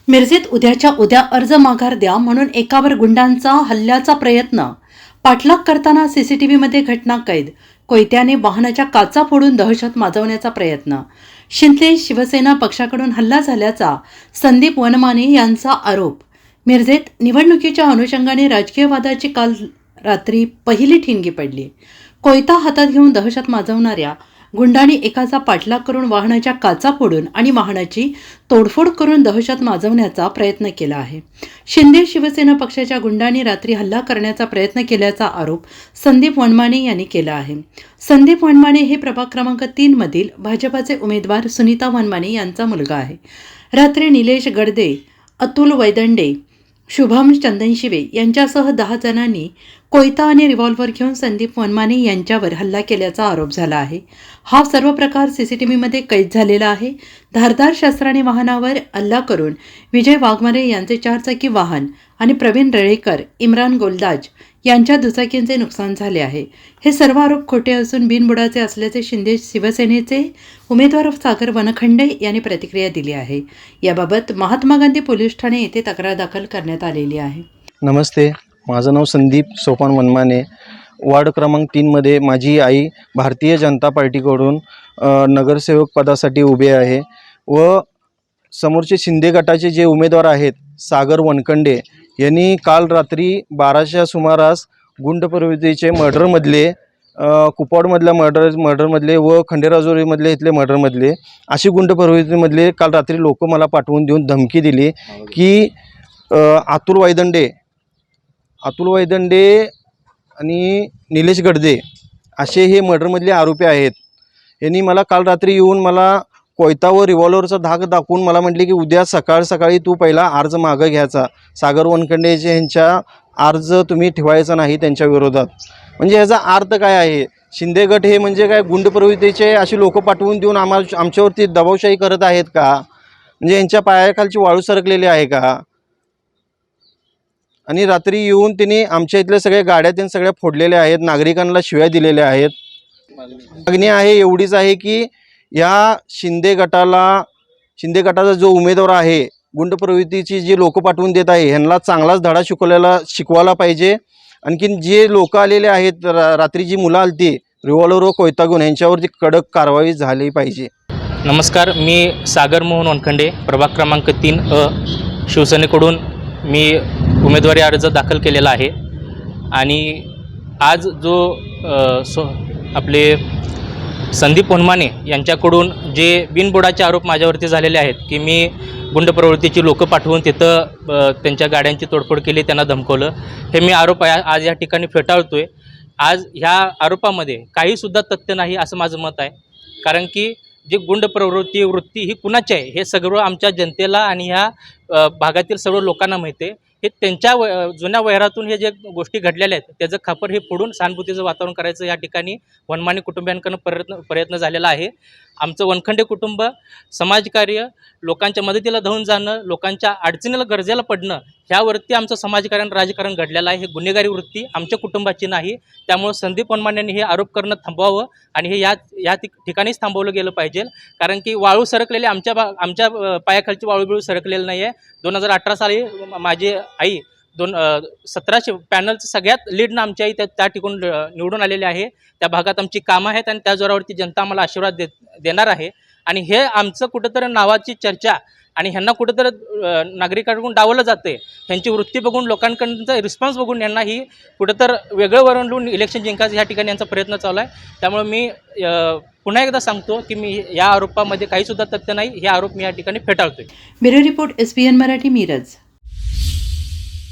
मिरजेत उद्याच्या उद्या अर्ज माघार द्या म्हणून एकावर गुंडांचा हल्ल्याचा प्रयत्न, पाठलाग करताना सीसीटीव्हीमध्ये घटना कैद, कोयत्याने वाहनाच्या काचा फोडून दहशत माजवण्याचा प्रयत्न, शिंदे शिवसेना पक्षाकडून हल्ला झाल्याचा संदीप वनमाने यांचा आरोप. मिरजेत निवडणुकीच्या अनुषंगाने राजकीय वादाची काल रात्री पहिली ठिणगी पडली. कोयता हातात घेऊन दहशत माजवणाऱ्या गुंडांनी एकाचा पाठलाग करून वाहनाच्या काचा फोडून आणि वाहनाची तोडफोड करून दहशत माजवण्याचा प्रयत्न केला आहे. शिंदे शिवसेना पक्षाच्या गुंडांनी रात्री हल्ला करण्याचा प्रयत्न केल्याचा आरोप संदीप वनमाने यांनी केला आहे. संदीप वनमाने हे प्रभाग क्रमांक 3 मधील भाजपाचे उमेदवार सुनीता वनमाने यांचा मुलगा आहे. रात्री निलेश गडदे, अतुल वैदंडे, शुभम चंदनशिवे यांच्यासह 10 जणांनी कोयता आणि रिव्हॉल्व्हर घेऊन संदीप वनमाने यांच्यावर हल्ला केल्याचा आरोप झाला आहे. हा सर्व प्रकार सीसीटीव्हीमध्ये कैद झालेला आहे. धारदार शस्त्राने वाहनावर हल्ला करून विजय वाघमारे यांचे 4 चाकी वाहन आणि प्रवीण रळेकर, इम्रान गोलदाज यांच्या दुचाकींचे नुकसान झाले आहे. हे सर्व आरोप खोटे असून बिनबुडाचे असल्याचे शिंदे शिवसेनेचे उमेदवार सागर वनखंडे यांनी प्रतिक्रिया दिली आहे. याबाबत महात्मा गांधी पोलीस ठाणे येथे तक्रार दाखल करण्यात आलेली आहे. नमस्ते, माझं नाव संदीप सोपान वनमाने. वार्ड क्रमांक 3मध्ये माझी आई भारतीय जनता पार्टीकडून नगरसेवक पदासाठी उभे आहे व समोरचे शिंदे गटाचे जे उमेदवार आहेत सागर वनखंडे यांनी काल रात्री 12च्या सुमारास गुंड प्रवृत्तीचे मर्डरमधले कुपवाडमधल्या मर्डरमधले व खंडेराजुरीमधले इथले मर्डरमधले अशी गुंड प्रवृत्तीमधले काल रात्री लोक मला पाठवून देऊन धमकी दिली की अतुल वैदंडे आणि निलेश गडदे असे हे मर्डरमधले आरोपी आहेत. यांनी मला काल रात्री येऊन मला कोयता व रिव्हॉल्वरचा धाक दाखवून मला म्हटले की उद्या सकाळी तू पहिला अर्ज मागं घ्यायचा. सागर वनखंडेचे यांच्या अर्ज तुम्ही ठेवायचा नाही त्यांच्या विरोधात. म्हणजे याचा अर्थ काय आहे? शिंदे गट हे म्हणजे काय गुंड प्रवृत्तीचे अशी लोक पाठवून देऊन आमच्यावरती दबावशाही करत आहेत का? म्हणजे यांच्या पायाखालची वाळू सरकलेली आहे का? आणि रात्री येऊन त्यांनी आमच्या इथल्या सगळ्या गाड्या त्यांनी सगळ्या फोडलेल्या आहेत, नागरिकांना शिव्या दिलेल्या आहेत. मागणी आहे एवढीच आहे की या शिंदे गटाचा जो उमेदवार आहे गुंड प्रवृत्तीची जी लोक पाठवून देत आहे ह्यांना चांगलाच धडा शिकवायला पाहिजे. आणखीन जे लोक आलेले आहेत रात्री जी मुलं आलती रिव्हॉल्वर व कोयता घेऊन यांच्यावरती कडक कारवाई झाली पाहिजे. नमस्कार, मी सागर मोहन वनखंडे, प्रभाग क्रमांक 3 शिवसेनेकडून मी उमेदवारी अर्ज दाखल केलेला आहे. आणि आज जो आपले संदीप वनमाने यांच्याकडून जे बिनबुडाचे आरोप माझ्यावरती झालेले आहेत की मी गुंड प्रवृत्तीची लोकं पाठवून तिथं त्यांच्या गाड्यांची तोडफोड केली, त्यांना धमकवलं, हे मी आरोप आज या ठिकाणी फेटाळतो आहे. आज ह्या आरोपामध्ये काहीसुद्धा तथ्य नाही असं माझं मत आहे. कारण की जी गुंड वृत्ती ही कुणाची आहे हे सगळं आमच्या जनतेला आणि ह्या भागातील सर्व लोकांना माहिती आहे. हे त्यांच्या जुन्या वैरातून हे जे गोष्टी घडलेल्या आहेत त्याचं खापर हे फोडून सहानुभूतीचं वातावरण करायचं या ठिकाणी वनमाने कुटुंबियांकडून प्रयत्न झालेला आहे. आमचं वनखंडे कुटुंब समाजकार्य, लोकांच्या मदतीला धावून जाणं, लोकांच्या अडचणीला गरजेला पडणं ह्यावरती आमचं समाजकारण राजकारण घडलेलं आहे. हे गुन्हेगारी वृत्ती आमच्या कुटुंबाची नाही. त्यामुळे संदीप वनमाने यांनी हे आरोप करणं थांबवावं आणि हे या ठिकाणीच थांबवलं गेलं पाहिजे. कारण की वाळू सरकलेली आमच्या पायाखालची वाळू सरकलेलं नाही आहे. 2018 साली माझी आई 1700 पॅनलचं सगळ्यात लीडनं आमची आई त्या ठिकाणी निवडून आलेली आहे. त्या भागात आमची कामं आहेत आणि त्या जोरावरती जनता आम्हाला आशीर्वाद देणार आहे. आणि हे आमचं कुठंतरी नावाची चर्चा आणि ह्यांना कुठंतरी नागरिकांकडून डावलं जाते. ह्यांची वृत्ती बघून लोकांकडचा रिस्पॉन्स बघून यांना ही कुठंतरी वेगळं वरून इलेक्शन जिंकायचं ह्या ठिकाणी यांचा प्रयत्न चालू आहे. त्यामुळे मी पुन्हा एकदा सांगतो की मी या आरोपामध्ये काहीसुद्धा तथ्य नाही, हे आरोप मी या ठिकाणी फेटाळतोय. Bureau report SBN Marathi, Miraj.